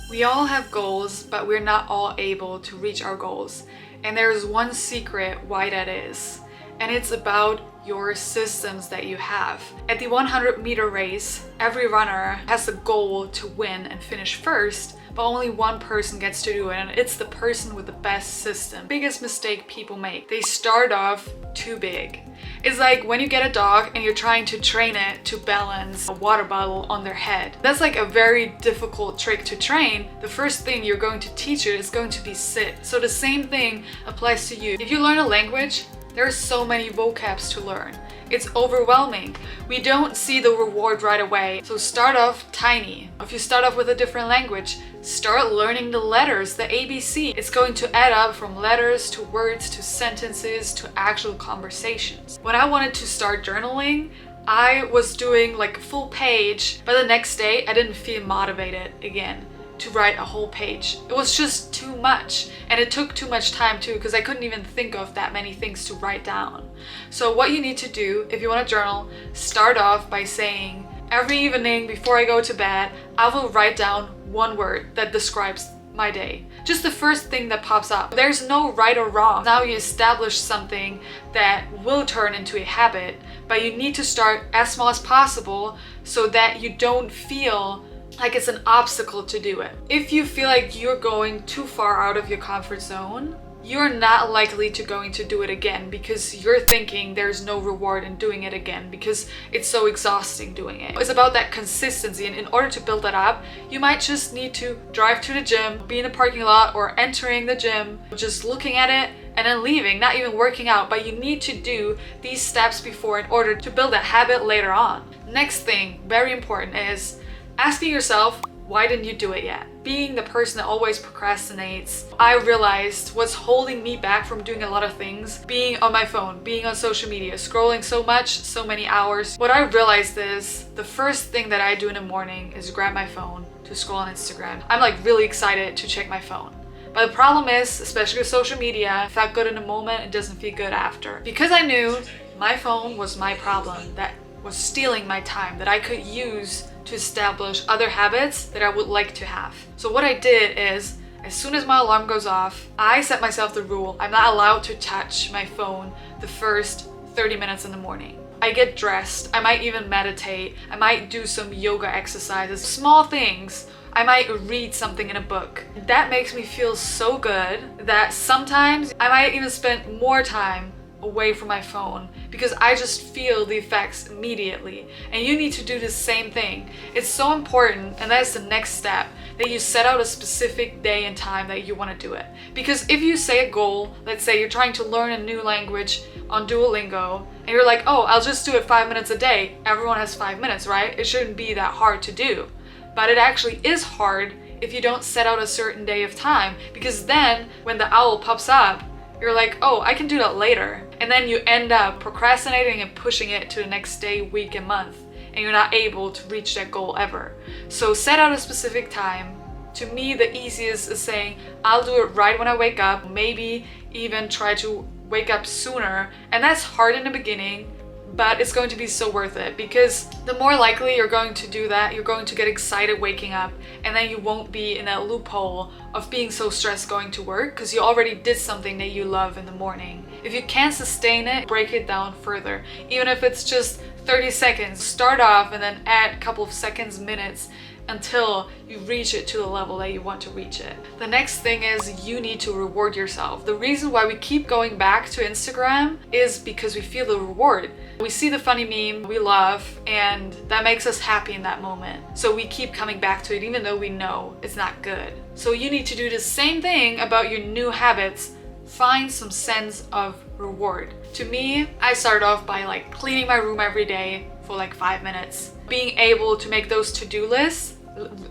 We all have goals, but we're not all able to reach our goals. And there's one secret why that is. And it's about your systems that you have. At the 100-meter race, every runner has the goal to win and finish first, but only one person gets to do it, and it's the person with the best system. Biggest mistake people make. They start off too big. It's like when you get a dog and you're trying to train it to balance a water bottle on their head. That's like a very difficult trick to train. The first thing you're going to teach it is going to be sit. So the same thing applies to you. If you learn a language, there are so many vocabs to learn. It's overwhelming. We don't see the reward right away. So start off tiny. If you start off with a different language, start learning the letters, the ABC. It's going to add up from letters to words to sentences to actual conversations. When I wanted to start journaling, I was doing like a full page, but the next day I didn't feel motivated again to write a whole page. It was just too much, and it took too much time too, because I couldn't even think of that many things to write down. So what you need to do if you want to journal, start off by saying, every evening before I go to bed, I will write down one word that describes my day. Just the first thing that pops up. There's no right or wrong. Now you establish something that will turn into a habit, but you need to start as small as possible so that you don't feel like it's an obstacle to do it. If you feel like you're going too far out of your comfort zone, you're not likely to going to do it again because you're thinking there's no reward in doing it again because it's so exhausting doing it. It's about that consistency, and in order to build that up, you might just need to drive to the gym, be in the parking lot or entering the gym, just looking at it and then leaving, not even working out, but you need to do these steps before in order to build that habit later on. Next thing, very important, is asking yourself, why didn't you do it yet? Being the person that always procrastinates, I realized what's holding me back from doing a lot of things, being on my phone, being on social media, scrolling so much, so many hours. What I realized is the first thing that I do in the morning is grab my phone to scroll on Instagram. I'm like really excited to check my phone. But the problem is, especially with social media, it felt good in the moment, it doesn't feel good after. Because I knew my phone was my problem, that was stealing my time, that I could use to establish other habits that I would like to have. So what I did is, as soon as my alarm goes off, I set myself the rule, I'm not allowed to touch my phone the first 30 minutes in the morning. I get dressed, I might even meditate, I might do some yoga exercises, small things. I might read something in a book. That makes me feel so good that sometimes I might even spend more time away from my phone because I just feel the effects immediately. And you need to do the same thing. It's so important, and that's the next step, that you set out a specific day and time that you want to do it. Because if you say a goal, let's say you're trying to learn a new language on Duolingo, and you're like, oh, I'll just do it 5 minutes a day. Everyone has 5 minutes, right? It shouldn't be that hard to do. But it actually is hard if you don't set out a certain day of time, because then when the owl pops up, you're like, oh, I can do that later. And then you end up procrastinating and pushing it to the next day, week, and month. And you're not able to reach that goal ever. So set out a specific time. To me, the easiest is saying, I'll do it right when I wake up. Maybe even try to wake up sooner. And that's hard in the beginning, but it's going to be so worth it, because the more likely you're going to do that, you're going to get excited waking up, and then you won't be in that loophole of being so stressed going to work because you already did something that you love in the morning. If you can't sustain it, break it down further. Even if it's just 30 seconds, start off and then add a couple of seconds, minutes, until you reach it to the level that you want to reach it. The next thing is you need to reward yourself. The reason why we keep going back to Instagram is because we feel the reward. We see the funny meme we love, and that makes us happy in that moment. So we keep coming back to it even though we know it's not good. So you need to do the same thing about your new habits. Find some sense of reward. To me, I start off by like cleaning my room every day for like 5 minutes. Being able to make those to-do lists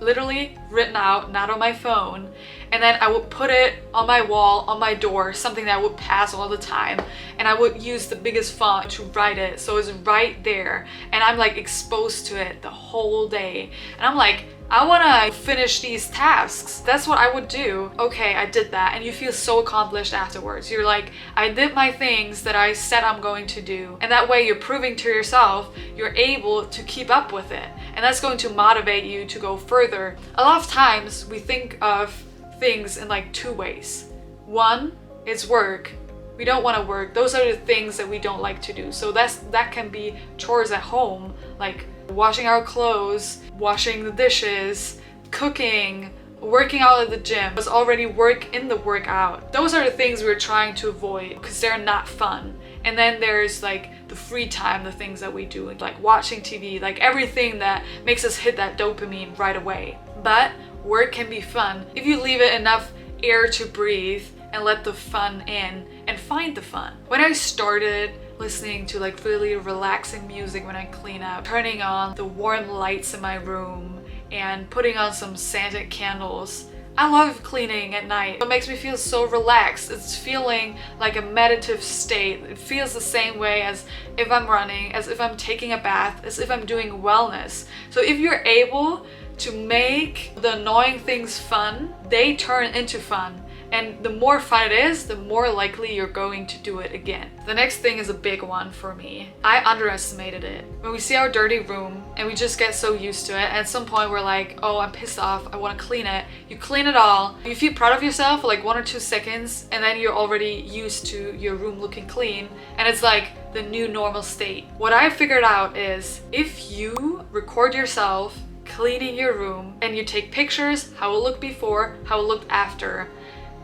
literally written out, not on my phone, and then I would put it on my wall, on my door, something that I would pass all the time, and I would use the biggest font to write it so it's right there, and I'm like exposed to it the whole day, and I'm like, I want to finish these tasks. That's what I would do. Okay, I did that, and you feel so accomplished afterwards. You're like, I did my things that I said I'm going to do, and that way you're proving to yourself you're able to keep up with it. and that's going to motivate you to go further. A lot of times we think of things in like two ways. One is work. We don't want to work. Those are the things that we don't like to do. So that can be chores at home, like washing our clothes, washing the dishes, cooking, working out at the gym. It's already work in the workout. Those are the things we're trying to avoid because they're not fun. And then there's like the free time, the things that we do, like watching TV, like everything that makes us hit that dopamine right away. But work can be fun if you leave it enough air to breathe and let the fun in and find the fun. When I started listening to like really relaxing music when I clean up, turning on the warm lights in my room and putting on some scented candles, I love cleaning at night. It makes me feel so relaxed. It's feeling like a meditative state. It feels the same way as if I'm running, as if I'm taking a bath, as if I'm doing wellness. So if you're able to make the annoying things fun, they turn into fun. And the more fun it is, the more likely you're going to do it again. The next thing is a big one for me. I underestimated it. When we see our dirty room and we just get so used to it, and at some point we're like, oh, I'm pissed off, I want to clean it. You clean it all. You feel proud of yourself for like 1 or 2 seconds, and then you're already used to your room looking clean, and it's like the new normal state. What I figured out is if you record yourself cleaning your room and you take pictures, how it looked before, how it looked after,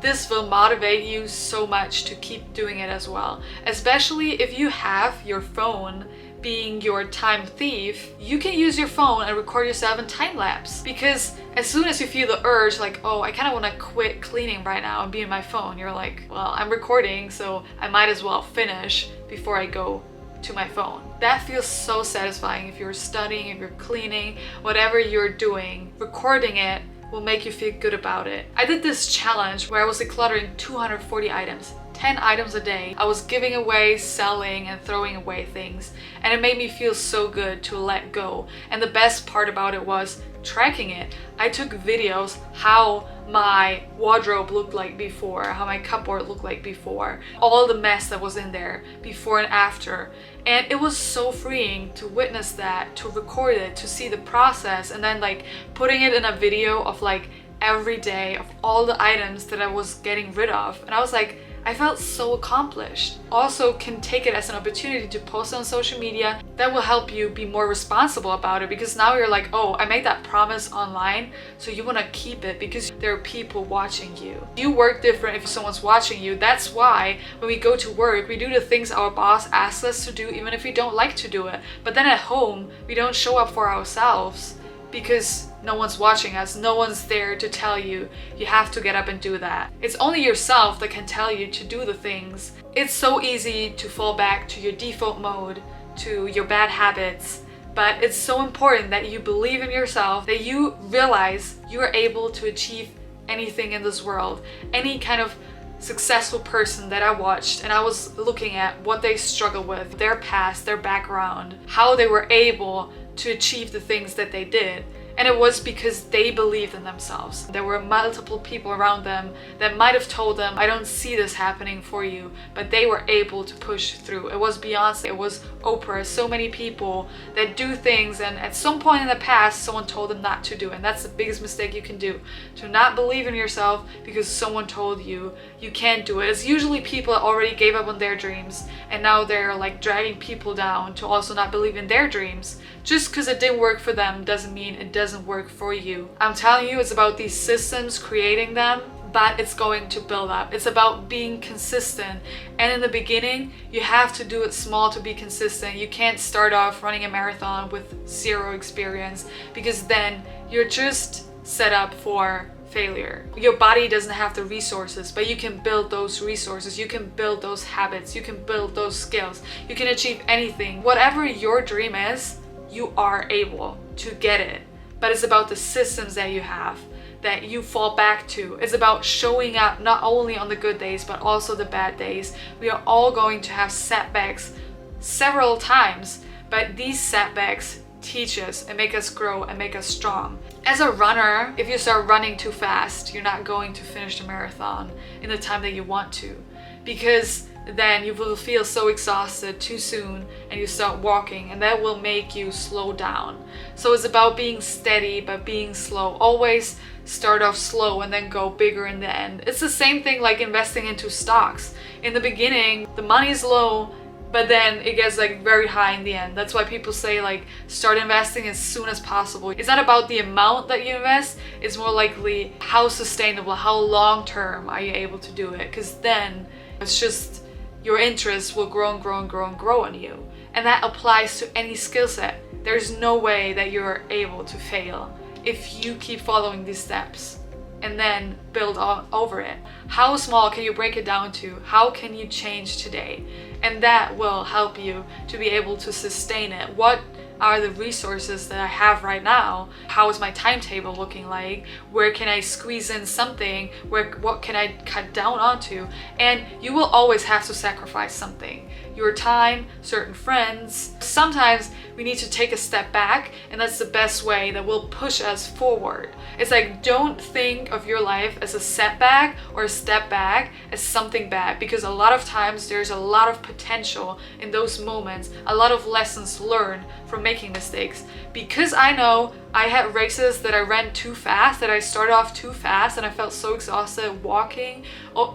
this will motivate you so much to keep doing it as well. Especially if you have your phone being your time thief, you can use your phone and record yourself in time lapse. Because as soon as you feel the urge, like, oh, I kind of want to quit cleaning right now and be in my phone, you're like, well, I'm recording, so I might as well finish before I go to my phone. That feels so satisfying. If you're studying, if you're cleaning, whatever you're doing, recording it will make you feel good about it. I did this challenge where I was decluttering 240 items, 10 items a day. I was giving away, selling, and throwing away things, and it made me feel so good to let go. And the best part about it was tracking it. I took videos how my wardrobe looked like before, how my cupboard looked like before, all the mess that was in there before and after. And it was so freeing to witness that, to record it, to see the process, and then like putting it in a video of like every day of all the items that I was getting rid of. And I was like, I felt so accomplished. Also can take it as an opportunity to post on social media. That will help you be more responsible about it, because now you're like, oh, I made that promise online, so you want to keep it because there are people watching you. You work different if someone's watching you. That's why when we go to work, we do the things our boss asks us to do even if we don't like to do it. But then at home, we don't show up for ourselves because no one's watching us. No one's there to tell you, you have to get up and do that. It's only yourself that can tell you to do the things. It's so easy to fall back to your default mode, to your bad habits, but it's so important that you believe in yourself, that you realize you are able to achieve anything in this world. Any kind of successful person that I watched, and I was looking at what they struggle with, their past, their background, how they were able to achieve the things that they did. And it was because they believed in themselves. There were multiple people around them that might have told them, I don't see this happening for you, but they were able to push through. It was Beyonce, it was Oprah, so many people that do things, and at some point in the past, someone told them not to do it. And that's the biggest mistake you can do, to not believe in yourself because someone told you you can't do it. It's usually people that already gave up on their dreams, and now they're like dragging people down to also not believe in their dreams. Just because it didn't work for them doesn't mean it doesn't work for you. I'm telling you, it's about these systems, creating them, but it's going to build up. It's about being consistent. And in the beginning, you have to do it small to be consistent. You can't start off running a marathon with 0 experience, because then you're just set up for failure. Your body doesn't have the resources, but you can build those resources. You can build those habits. You can build those skills. You can achieve anything. Whatever your dream is, you are able to get it. But it's about the systems that you have, that you fall back to. It's about showing up not only on the good days, but also the bad days. We are all going to have setbacks several times, but these setbacks teach us and make us grow and make us strong. As a runner, if you start running too fast, you're not going to finish the marathon in the time that you want to, because then you will feel so exhausted too soon and you start walking, and that will make you slow down. So it's about being steady but being slow. Always start off slow and then go bigger in the end. It's the same thing like investing into stocks. In the beginning, the money is low, but then it gets like very high in the end. That's why people say like start investing as soon as possible. It's not about the amount that you invest, it's more likely how sustainable, how long term are you able to do it, because then it's just your interest will grow and grow and grow and grow on you. And that applies to any skill set. There's no way that you're able to fail if you keep following these steps and then build on over it. How small can you break it down to? How can you change today? And that will help you to be able to sustain it. What are the resources that I have right now? How is my timetable looking like? Where can I squeeze in something? What can I cut down onto? And you will always have to sacrifice something. Your time, certain friends. Sometimes we need to take a step back, and that's the best way that will push us forward. It's like, don't think of your life as a setback or a step back as something bad, because a lot of times there's a lot of potential in those moments, a lot of lessons learned from making mistakes. Because I know I had races that I ran too fast, that I started off too fast, and I felt so exhausted walking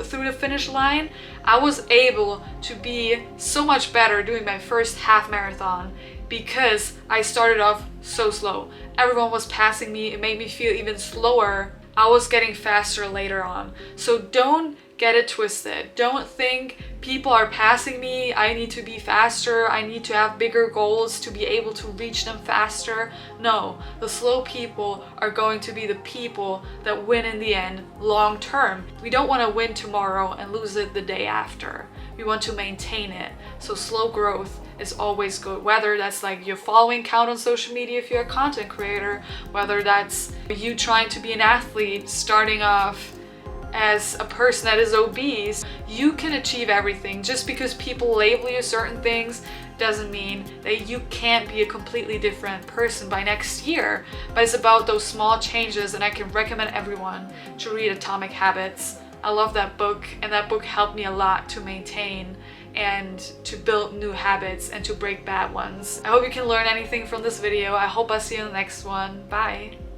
through the finish line. I was able to be so much better doing my first half marathon because I started off so slow. Everyone was passing me, it made me feel even slower. I was getting faster later on. So don't get it twisted. Don't think people are passing me, I need to be faster, I need to have bigger goals to be able to reach them faster. No, the slow people are going to be the people that win in the end long term. We don't want to win tomorrow and lose it the day after. We want to maintain it. So slow growth is always good, whether that's like your following count on social media if you're a content creator, whether that's you trying to be an athlete starting off as a person that is obese. You can achieve everything. Just because people label you certain things doesn't mean that you can't be a completely different person by next year. But it's about those small changes, and I can recommend everyone to read Atomic Habits. I love that book, and that book helped me a lot to maintain and to build new habits and to break bad ones. I hope you can learn anything from this video. I hope I see you in the next one. Bye!